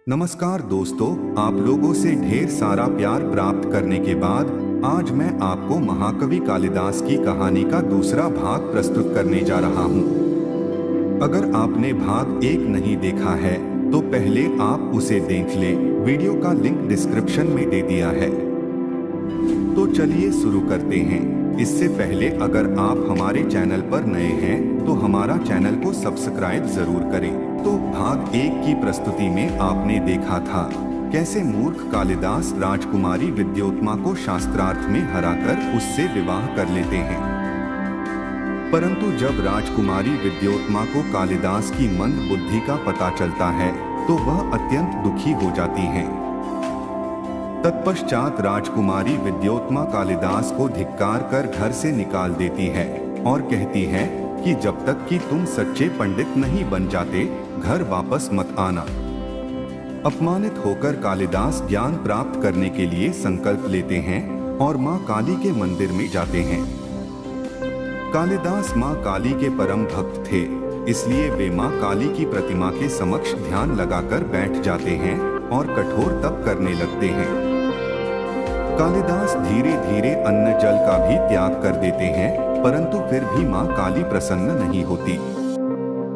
नमस्कार दोस्तों, आप लोगों से ढेर सारा प्यार प्राप्त करने के बाद आज मैं आपको महाकवि कालिदास की कहानी का दूसरा भाग प्रस्तुत करने जा रहा हूं। अगर आपने भाग 1 नहीं देखा है तो पहले आप उसे देख लें। वीडियो का लिंक डिस्क्रिप्शन में दे दिया है। तो चलिए शुरू करते हैं। इससे पहले अगर आप हमारे चैनल पर नए हैं तो हमारा चैनल को सब्सक्राइब जरूर करें। तो भाग 1 की प्रस्तुति में आपने देखा था कैसे मूर्ख कालिदास राजकुमारी विद्योत्मा को शास्त्रार्थ में हराकर उससे विवाह कर लेते हैं। परंतु जब राजकुमारी विद्योत्मा को कालिदास की मंद बुद्धि का पता चलता है तो वह अत्यंत दुखी हो जाती हैं। तत्पश्चात राजकुमारी विद्योत्मा कालिदास को धिक्कार कर घर से निकाल देती है और कहती है कि जब तक कि तुम सच्चे पंडित नहीं बन जाते घर वापस मत आना। अपमानित होकर कालिदास ज्ञान प्राप्त करने के लिए संकल्प लेते हैं और मां काली के मंदिर में जाते हैं। कालिदास मां काली के परम भक्त थे, इसलिए वे मां काली की प्रतिमा के समक्ष ध्यान लगाकर बैठ जाते हैं और कठोर तप करने लगते हैं। कालिदास धीरे धीरे अन्न जल का भी त्याग कर देते हैं, परंतु फिर भी मां काली प्रसन्न नहीं होती।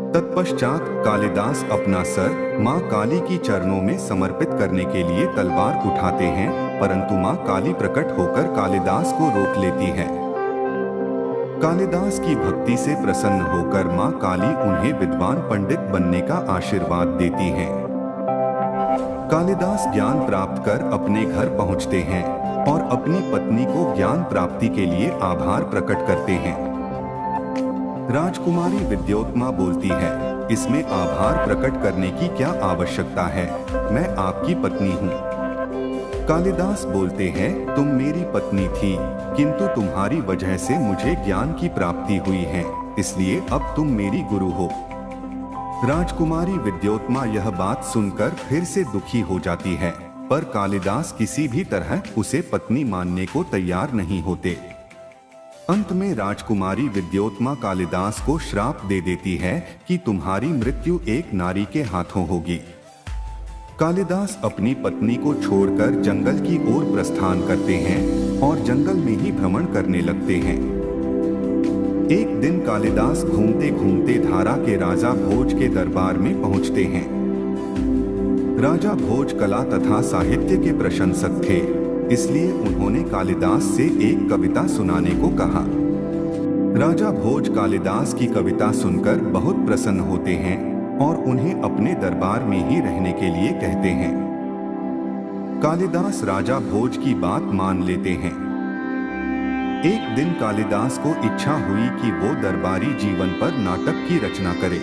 तत्पश्चात कालिदास अपना सर मां काली की चरणों में समर्पित करने के लिए तलवार उठाते हैं, परंतु मां काली प्रकट होकर कालिदास को रोक लेती है। कालिदास की भक्ति से प्रसन्न होकर मां काली उन्हें विद्वान पंडित बनने का आशीर्वाद देती हैं। कालिदास ज्ञान प्राप्त कर अपने घर पहुंचते हैं और अपनी पत्नी को ज्ञान प्राप्ति के लिए आभार प्रकट करते हैं। राजकुमारी विद्योत्मा बोलती है, इसमें आभार प्रकट करने की क्या आवश्यकता है, मैं आपकी पत्नी हूँ। कालिदास बोलते हैं, तुम मेरी पत्नी थी, किंतु तुम्हारी वजह से मुझे ज्ञान की प्राप्ति हुई है, इसलिए अब तुम मेरी गुरु हो। राजकुमारी विद्योत्मा यह बात सुनकर फिर से दुखी हो जाती है, पर कालिदास किसी भी तरह उसे पत्नी मानने को तैयार नहीं होते। अंत में राजकुमारी विद्योत्मा कालिदास को श्राप दे देती है कि तुम्हारी मृत्यु एक नारी के हाथों होगी। कालिदास अपनी पत्नी को छोड़कर जंगल की ओर प्रस्थान करते हैं और जंगल में ही भ्रमण करने लगते हैं। एक दिन कालिदास घूमते घूमते धारा के राजा भोज के दरबार में पहुंचते हैं। राजा भोज कला तथा साहित्य के प्रशंसक थे, इसलिए उन्होंने कालिदास से एक कविता सुनाने को कहा। राजा भोज कालिदास की कविता सुनकर बहुत प्रसन्न होते हैं और उन्हें अपने दरबार में ही रहने के लिए कहते हैं। कालिदास राजा भोज की बात मान लेते हैं। एक दिन कालिदास को इच्छा हुई कि वो दरबारी जीवन पर नाटक की रचना करे।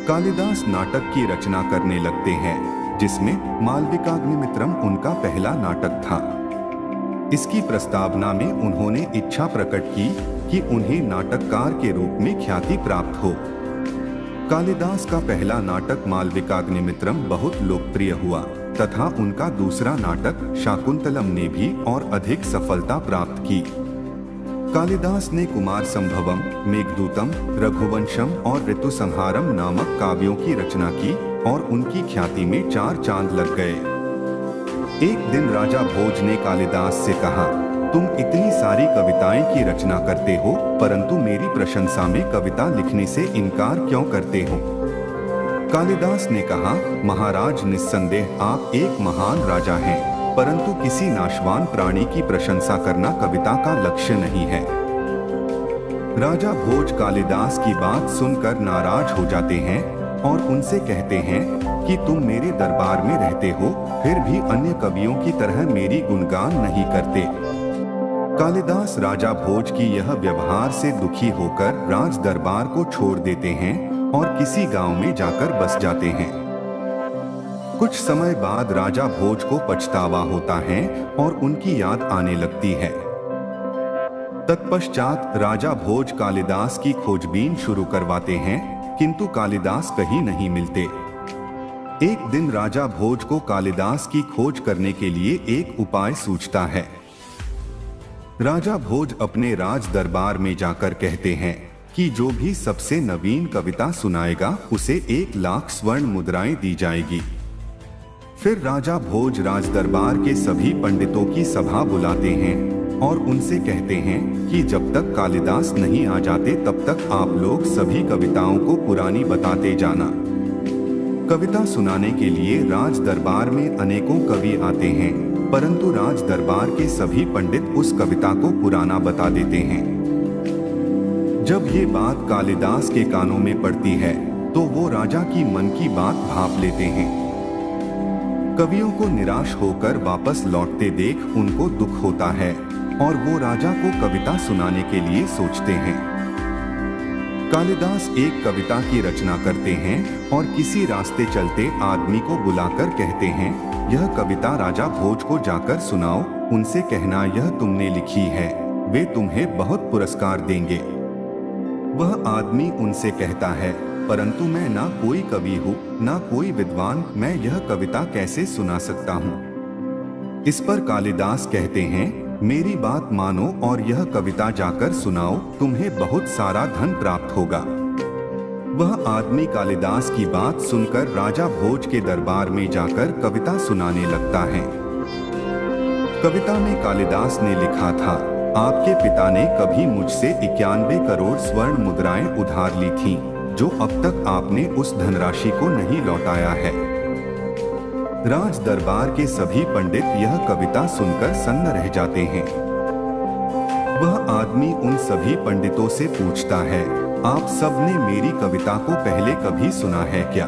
कालिदास नाटक की रचना करने लगते हैं, जिसमें मालविकाग्निमित्रम उनका पहला नाटक था। इसकी प्रस्तावना में उन्होंने इच्छा प्रकट की कि उन्हें नाटककार के रूप में ख्याति प्राप्त हो। कालिदास का पहला नाटक मालविकाग्निमित्रम बहुत लोकप्रिय हुआ तथा उनका दूसरा नाटक शाकुंतलम ने भी और अधिक सफलता प्राप्त की। कालिदास ने कुमार संभवम, मेघदूतम, रघुवंशम और ऋतुसंहारम नामक काव्यों की रचना की और उनकी ख्याति में 4 चांद लग गए। एक दिन राजा भोज ने कालिदास से कहा, तुम इतनी सारी कविताएं की रचना करते हो, परंतु मेरी प्रशंसा में कविता लिखने से इनकार क्यों करते हो? कालिदास ने कहा, महाराज, निस्संदेह आप एक महान राजा हैं, परंतु किसी नाशवान प्राणी की प्रशंसा करना कविता का लक्ष्य नहीं है। राजा भोज कालिदास की बात सुनकर नाराज हो जाते हैं और उनसे कहते हैं कि तुम मेरे दरबार में रहते हो, फिर भी अन्य कवियों की तरह मेरी गुणगान नहीं करते। कालिदास राजा भोज की यह व्यवहार से दुखी होकर राज दरबार को छोड़ देते हैं और किसी गांव में जाकर बस जाते हैं। कुछ समय बाद राजा भोज को पछतावा होता है और उनकी याद आने लगती है। तत्पश्चात राजा भोज कालिदास की खोजबीन शुरू करवाते हैं, किंतु कालिदास कहीं नहीं मिलते। एक दिन राजा भोज को कालिदास की खोज करने के लिए एक उपाय सूझता है। राजा भोज अपने राज दरबार में जाकर कहते हैं कि जो भी सबसे नवीन कविता सुनाएगा उसे 1 लाख स्वर्ण मुद्राएं दी जाएगी। फिर राजा भोज राज दरबार के सभी पंडितों की सभा बुलाते हैं और उनसे कहते हैं कि जब तक कालिदास नहीं आ जाते तब तक आप लोग सभी कविताओं को पुरानी बताते जाना। कविता सुनाने के लिए राज दरबार में अनेकों कवि आते हैं, परंतु राज दरबार के सभी पंडित उस कविता को पुराना बता देते हैं। जब ये बात कालिदास के कानों में पड़ती है तो वो राजा की मन की बात भांप लेते हैं। कवियों को निराश होकर वापस लौटते देख उनको दुख होता है और वो राजा को कविता सुनाने के लिए सोचते हैं। कालिदास एक कविता की रचना करते हैं और किसी रास्ते चलते आदमी को बुलाकर कहते हैं, यह कविता राजा भोज को जाकर सुनाओ, उनसे कहना यह तुमने लिखी है, वे तुम्हें बहुत पुरस्कार देंगे। वह आदमी उनसे कहता है, परंतु मैं ना कोई कवि हूँ ना कोई विद्वान, मैं यह कविता कैसे सुना सकता हूँ। इस पर कालिदास कहते हैं, मेरी बात मानो और यह कविता जाकर सुनाओ, तुम्हें बहुत सारा धन प्राप्त होगा। वह आदमी कालिदास की बात सुनकर राजा भोज के दरबार में जाकर कविता सुनाने लगता है। कविता में कालिदास ने लिखा था, आपके पिता ने कभी मुझसे 91 करोड़ स्वर्ण मुद्राएं उधार ली थीं, जो अब तक आपने उस धनराशि को नहीं लौटाया है। राज दरबार के सभी पंडित यह कविता सुनकर सन्न रह जाते हैं। वह आदमी उन सभी पंडितों से पूछता है, आप सबने मेरी कविता को पहले कभी सुना है क्या?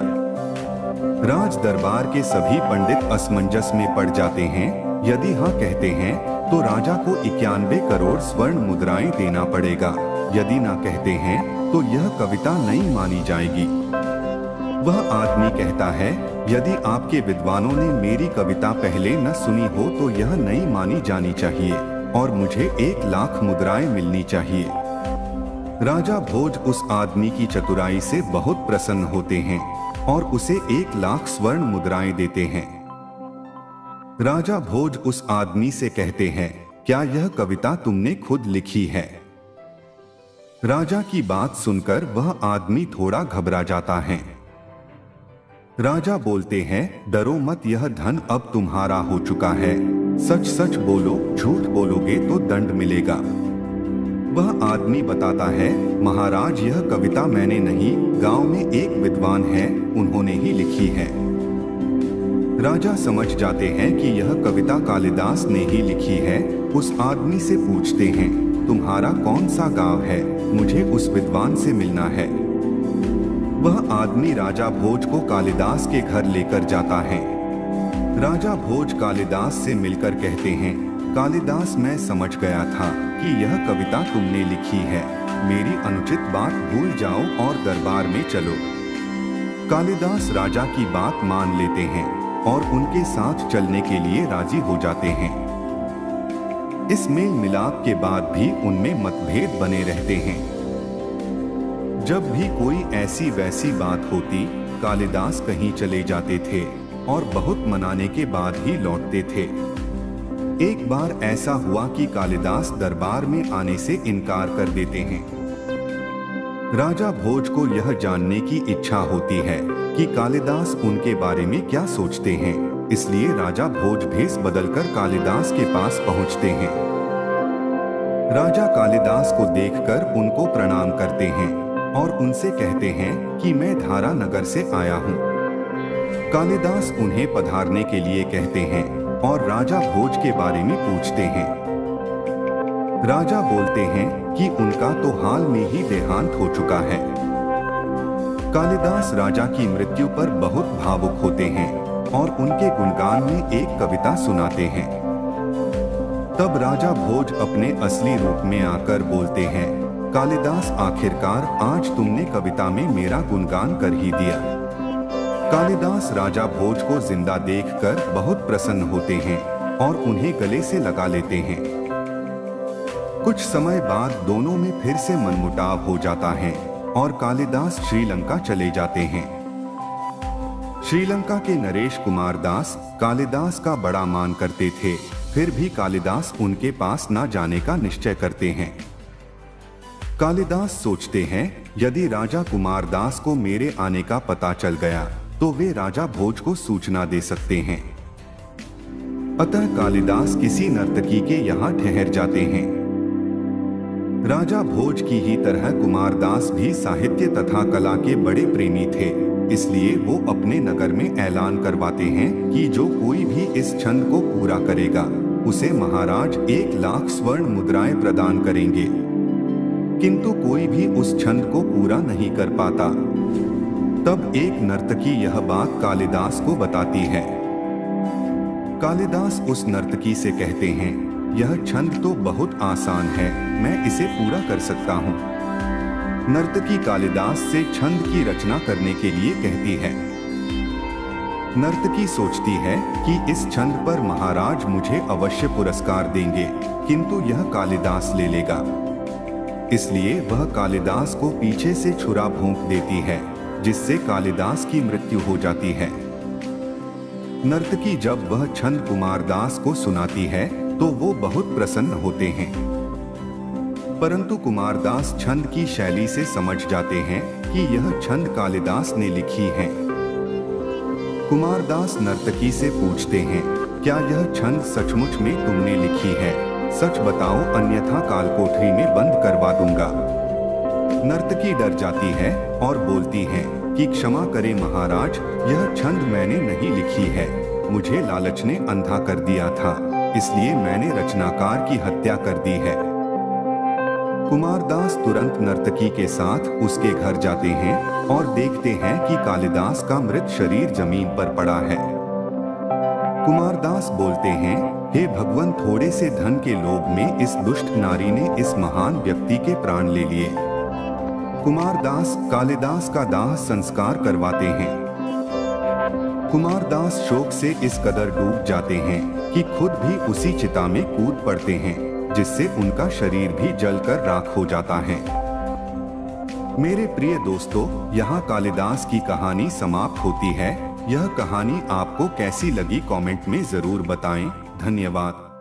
राज दरबार के सभी पंडित असमंजस में पड़ जाते हैं। यदि हाँ कहते हैं तो राजा को 91 करोड़ स्वर्ण मुद्राएं देना पड़ेगा, यदि ना कहते हैं तो यह कविता नहीं मानी जाएगी। वह आदमी कहता है, यदि आपके विद्वानों ने मेरी कविता पहले न सुनी हो तो यह नहीं मानी जानी चाहिए और मुझे 1 लाख मुद्राएं मिलनी चाहिए। राजा भोज उस आदमी की चतुराई से बहुत प्रसन्न होते हैं और उसे 1 लाख स्वर्ण मुद्राएं देते हैं। राजा भोज उस आदमी से कहते हैं, क्या यह कविता तुमने खुद लिखी है? राजा की बात सुनकर वह आदमी थोड़ा घबरा जाता है। राजा बोलते हैं, डरो मत, यह धन अब तुम्हारा हो चुका है, सच सच बोलो, झूठ बोलोगे तो दंड मिलेगा। वह आदमी बताता है, महाराज यह कविता मैंने नहीं, गांव में एक विद्वान है, उन्होंने ही लिखी है। राजा समझ जाते हैं कि यह कविता कालिदास ने ही लिखी है। उस आदमी से पूछते हैं, तुम्हारा कौन सा गांव है, मुझे उस विद्वान से मिलना है। वह आदमी राजा भोज को कालिदास के घर लेकर जाता है। राजा भोज कालिदास से मिलकर कहते हैं, कालिदास मैं समझ गया था कि यह कविता तुमने लिखी है, मेरी अनुचित बात भूल जाओ और दरबार में चलो। कालिदास राजा की बात मान लेते हैं और उनके साथ चलने के लिए राजी हो जाते हैं। इस मेल मिलाप के बाद भी उनमें मतभेद बने रहते हैं। जब भी कोई ऐसी वैसी बात होती, कालिदास कहीं चले जाते थे और बहुत मनाने के बाद ही लौटते थे। एक बार ऐसा हुआ कि कालिदास दरबार में आने से इनकार कर देते हैं। राजा भोज को यह जानने की इच्छा होती है कि कालिदास उनके बारे में क्या सोचते हैं, इसलिए राजा भोज भेष बदलकर कालिदास के पास पहुंचते हैं। राजा कालिदास को देखकर उनको प्रणाम करते हैं और उनसे कहते हैं कि मैं धारा नगर से आया हूँ। कालिदास उन्हें पधारने के लिए कहते हैं और राजा भोज के बारे में पूछते हैं। राजा बोलते हैं कि उनका तो हाल में ही देहांत हो चुका है। कालिदास राजा की मृत्यु पर बहुत भावुक होते हैं और उनके गुणगान में एक कविता सुनाते हैं। तब राजा भोज अपने असली रूप में आकर बोलते हैं, कालिदास आखिरकार आज तुमने कविता में मेरा गुणगान कर ही दिया। कालिदास राजा भोज को जिंदा देखकर बहुत प्रसन्न होते हैं और उन्हें गले से लगा लेते हैं। कुछ समय बाद दोनों में फिर से मनमुटाव हो जाता है और कालिदास श्रीलंका चले जाते हैं। श्रीलंका के नरेश कुमार दास कालिदास का बड़ा मान करते थे, फिर भी कालिदास उनके पास न जाने का निश्चय करते हैं। कालिदास सोचते हैं, यदि राजा कुमार दास को मेरे आने का पता चल गया तो वे राजा भोज को सूचना दे सकते हैं। अतः कालिदास किसी नर्तकी के यहाँ ठहर जाते हैं। राजा भोज की ही तरह कुमारदास भी साहित्य तथा कला के बड़े प्रेमी थे, इसलिए वो अपने नगर में ऐलान करवाते हैं कि जो कोई भी इस छंद को पूरा करेगा उसे महाराज 1,00,000 स्वर्ण मुद्राएं प्रदान करेंगे। किंतु कोई भी उस छंद को पूरा नहीं कर पाता। तब एक नर्तकी यह बात कालिदास को बताती है। कालिदास उस नर्तकी से कहते हैं, यह छंद तो बहुत आसान है, मैं इसे पूरा कर सकता हूँ। नर्तकी कालिदास से छंद की रचना करने के लिए कहती है। नर्तकी सोचती है कि इस छंद पर महाराज मुझे अवश्य पुरस्कार देंगे, किंतु यह कालिदास ले लेगा। इसलिए वह कालिदास को पीछे से छुरा भोंक देती है, जिससे कालिदास की मृत्यु हो जाती है। नर्तकी जब वह छंद कुमारदास को सुनाती है तो वो बहुत प्रसन्न होते हैं। परंतु कुमारदास छंद की शैली से समझ जाते हैं कि यह छंद कालिदास ने लिखी है। कुमारदास नर्तकी से पूछते हैं, क्या यह छंद सचमुच में तुमने लिखी है? सच बताओ, अन्यथा कालकोठरी में बंद करवा दूंगा। नर्तकी डर जाती है और बोलती है कि क्षमा करें महाराज, यह छंद मैंने नहीं लिखी है। मुझे लालच ने अंधा कर दिया था, इसलिए मैंने रचनाकार की हत्या कर दी है। कुमारदास तुरंत नर्तकी के साथ उसके घर जाते हैं और देखते हैं कि कालिदास का मृत शरीर जमीन पर पड़ा है। कुमारदास बोलते हैं, हे भगवान, थोड़े से धन के लोभ में इस दुष्ट नारी ने इस महान व्यक्ति के प्राण ले लिए। कुमारदास कालिदास का दाह संस्कार करवाते हैं। कुमारदास शोक से इस कदर डूब जाते हैं कि खुद भी उसी चिता में कूद पड़ते हैं, जिससे उनका शरीर भी जलकर राख हो जाता है। मेरे प्रिय दोस्तों, यहाँ कालिदास की कहानी समाप्त होती है। यह कहानी आपको कैसी लगी कमेंट में जरूर बताएं। धन्यवाद।